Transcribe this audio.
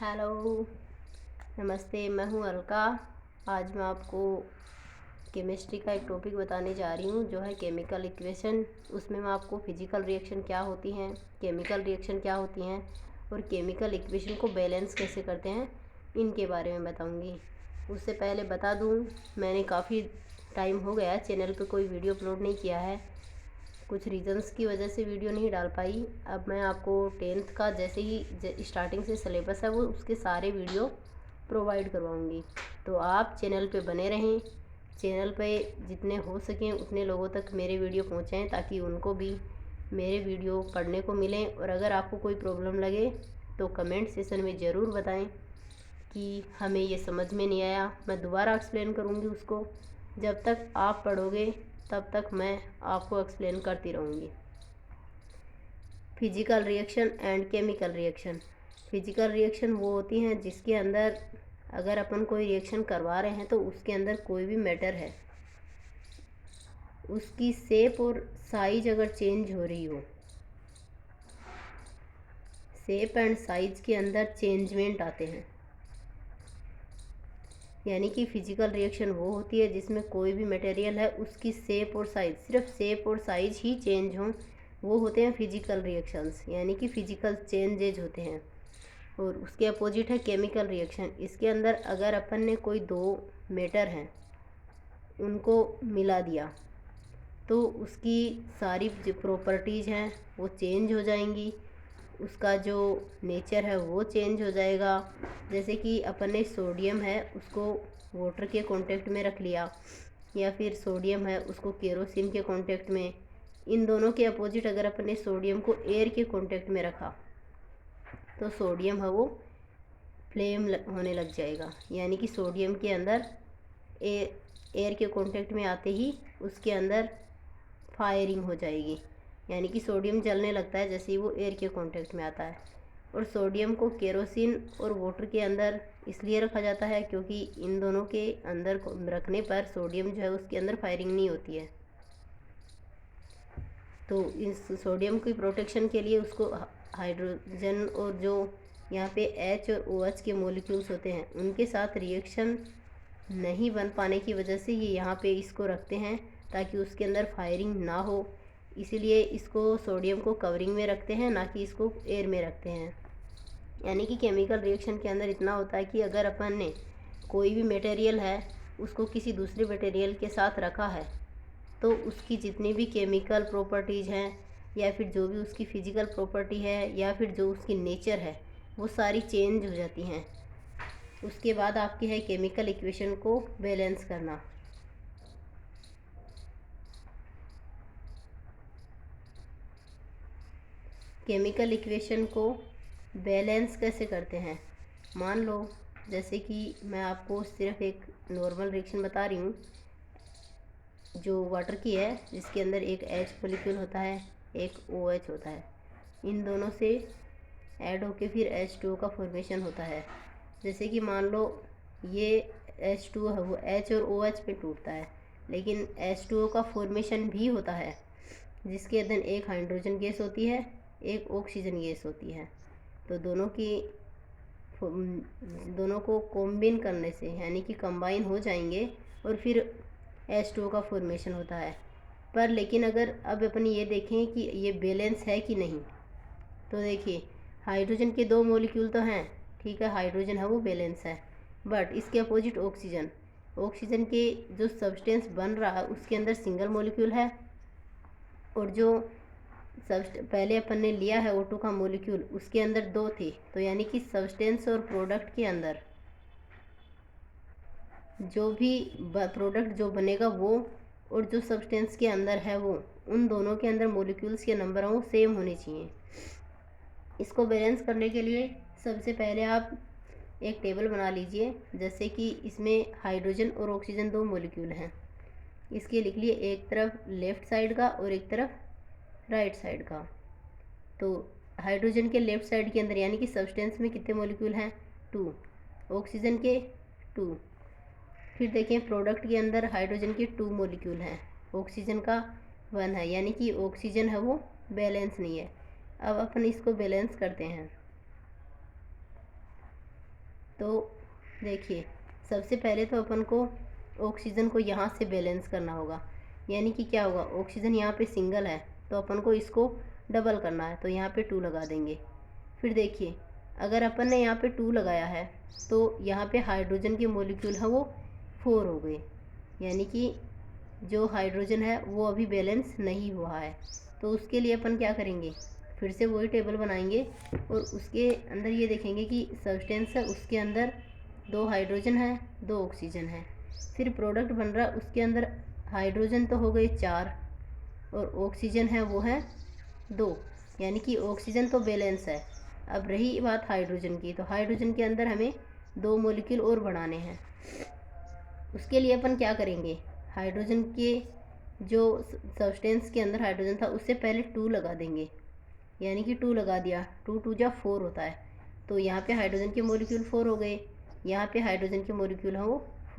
Hello, नमस्ते। मैं हूँ अलका। आज मैं आपको केमिस्ट्री का एक टॉपिक बताने जा रही हूँ जो है केमिकल इक्वेशन। उसमें मैं आपको फिजिकल रिएक्शन क्या होती हैं, केमिकल रिएक्शन क्या होती हैं और केमिकल इक्वेशन को बैलेंस कैसे करते हैं, इनके बारे में बताऊँगी। उससे पहले बता दूँ, मैंने काफ़ी टाइम हो गया चैनल पे कोई वीडियो अपलोड नहीं किया है। कुछ रीज़न्स की वजह से वीडियो नहीं डाल पाई। अब मैं आपको 10th का जैसे ही स्टार्टिंग से सिलेबस है वो उसके सारे वीडियो प्रोवाइड करवाऊँगी। तो आप चैनल पे बने रहें, चैनल पे जितने हो सकें उतने लोगों तक मेरे वीडियो पहुँचाएँ ताकि उनको भी मेरे वीडियो पढ़ने को मिलें। और अगर आपको कोई प्रॉब्लम लगे तो कमेंट सेशन में ज़रूर बताएं कि हमें ये समझ में नहीं आया, मैं दोबारा एक्सप्लेन करूँगी उसको। जब तक आप पढ़ोगे तब तक मैं आपको एक्सप्लेन करती रहूँगी। Physical reaction and chemical reaction. Physical reaction वो होती हैं जिसके अंदर अगर अपन कोई रिएक्शन करवा रहे हैं तो उसके अंदर कोई भी मैटर है, उसकी शेप और साइज अगर चेंज हो रही हो, शेप एंड साइज के अंदर चेंजमेंट आते हैं, यानी कि फिजिकल रिएक्शन वो होती है जिसमें कोई भी मटेरियल है उसकी शेप और साइज, सिर्फ शेप और साइज ही चेंज हों, वो होते हैं फिजिकल रिएक्शंस, यानी कि फिजिकल चेंजेज होते हैं। और उसके अपोजिट है केमिकल रिएक्शन। इसके अंदर अगर अपन ने कोई दो मैटर हैं उनको मिला दिया तो उसकी सारी जो प्रॉपर्टीज़ हैं वो चेंज हो जाएंगी, उसका जो नेचर है वो चेंज हो जाएगा। जैसे कि अपन ने सोडियम है उसको वाटर के कांटेक्ट में रख लिया, या फिर सोडियम है उसको केरोसिन के कांटेक्ट में। इन दोनों के अपोजिट अगर अपन ने सोडियम को एयर के कांटेक्ट में रखा तो सोडियम है वो फ्लेम होने लग जाएगा, यानी कि सोडियम के अंदर एयर के कांटेक्ट में आते ही उसके अंदर फायरिंग हो जाएगी, यानी कि सोडियम जलने लगता है जैसे ही वो एयर के कांटेक्ट में आता है। और सोडियम को केरोसिन और वाटर के अंदर इसलिए रखा जाता है क्योंकि इन दोनों के अंदर रखने पर सोडियम जो है उसके अंदर फायरिंग नहीं होती है। तो इस सोडियम की प्रोटेक्शन के लिए उसको हाइड्रोजन और जो यहाँ पे H और OH के मॉलिक्यूल्स होते हैं उनके साथ रिएक्शन नहीं बन पाने की वजह से ये यहाँ पे इसको रखते हैं ताकि उसके अंदर फायरिंग ना हो। इसीलिए इसको सोडियम को कवरिंग में रखते हैं, ना कि इसको एयर में रखते हैं। यानी कि केमिकल रिएक्शन के अंदर इतना होता है कि अगर अपन ने कोई भी मटेरियल है उसको किसी दूसरे मटेरियल के साथ रखा है तो उसकी जितनी भी केमिकल प्रॉपर्टीज़ हैं या फिर जो भी उसकी फ़िज़िकल प्रॉपर्टी है या फिर जो उसकी नेचर है वो सारी चेंज हो जाती हैं। उसके बाद आपकी है केमिकल इक्वेशन को बैलेंस करना। केमिकल इक्वेशन को बैलेंस कैसे करते हैं, मान लो जैसे कि मैं आपको सिर्फ एक नॉर्मल रिएक्शन बता रही हूँ जो वाटर की है, जिसके अंदर एक H मॉलिक्यूल होता है, एक OH होता है। इन दोनों से ऐड होके फिर H2O का फॉर्मेशन होता है। जैसे कि मान लो ये H2O है वो H और OH पे टूटता है, लेकिन H2O का फॉर्मेशन भी होता है जिसके अंदर एक हाइड्रोजन गैस होती है, एक ऑक्सीजन गैस होती है। तो दोनों को कॉम्बिन करने से यानी कि कंबाइन हो जाएंगे और फिर H2O का फॉर्मेशन होता है। पर लेकिन अगर अब अपन ये देखें कि ये बैलेंस है कि नहीं, तो देखिए हाइड्रोजन के दो मॉलिक्यूल तो हैं, ठीक है, हाइड्रोजन है वो बैलेंस है। बट इसके अपोजिट ऑक्सीजन, ऑक्सीजन के जो सब्सटेंस बन रहा है उसके अंदर सिंगल मॉलिक्यूल है, और जो पहले अपन ने लिया है O2 का मॉलिक्यूल उसके अंदर दो थे। तो यानी कि सब्सटेंस और प्रोडक्ट के अंदर जो भी प्रोडक्ट जो बनेगा वो और जो सब्सटेंस के अंदर है वो, उन दोनों के अंदर मॉलिक्यूल्स के नंबर वो सेम होने चाहिए। इसको बैलेंस करने के लिए सबसे पहले आप एक टेबल बना लीजिए। जैसे कि इसमें हाइड्रोजन और ऑक्सीजन दो मॉलिक्यूल हैं, इसके लिख लिए एक तरफ लेफ़्ट साइड का और एक तरफ राइट साइड का। तो हाइड्रोजन के लेफ़्ट साइड के अंदर यानी कि सब्सटेंस में कितने मॉलिक्यूल हैं, 2, ऑक्सीजन के 2। फिर देखें प्रोडक्ट के अंदर हाइड्रोजन के 2 मॉलिक्यूल हैं, ऑक्सीजन का 1 है, यानी कि ऑक्सीजन है वो बैलेंस नहीं है। अब अपन इसको बैलेंस करते हैं। तो देखिए, सबसे पहले तो अपन को ऑक्सीजन को यहाँ से बैलेंस करना होगा, यानी कि क्या होगा, ऑक्सीजन यहाँ पे सिंगल है तो अपन को इसको डबल करना है, तो यहाँ पे 2 लगा देंगे। फिर देखिए, अगर अपन ने यहाँ पे 2 लगाया है तो यहाँ पे हाइड्रोजन के मॉलिक्यूल है वो 4 हो गए, यानी कि जो हाइड्रोजन है वो अभी बैलेंस नहीं हुआ है। तो उसके लिए अपन क्या करेंगे, फिर से वही टेबल बनाएंगे और उसके अंदर ये देखेंगे कि सब्सटेंस है उसके अंदर 2 हाइड्रोजन है 2 ऑक्सीजन है। फिर प्रोडक्ट बन रहा, उसके अंदर हाइड्रोजन तो हो गए 4 और ऑक्सीजन है वो है 2, यानी कि ऑक्सीजन तो बैलेंस है। अब रही बात हाइड्रोजन की, तो हाइड्रोजन के अंदर हमें 2 मॉलिक्यूल और बढ़ाने हैं। उसके लिए अपन क्या करेंगे, हाइड्रोजन के जो सब्सटेंस के अंदर हाइड्रोजन था उससे पहले 2 लगा देंगे, यानी कि 2 लगा दिया, 2 2 जा 4 होता है। तो यहाँ पे हाइड्रोजन के मॉलिक्यूल 4 हो गए, यहाँ पे हाइड्रोजन के मॉलिक्यूल हैं वो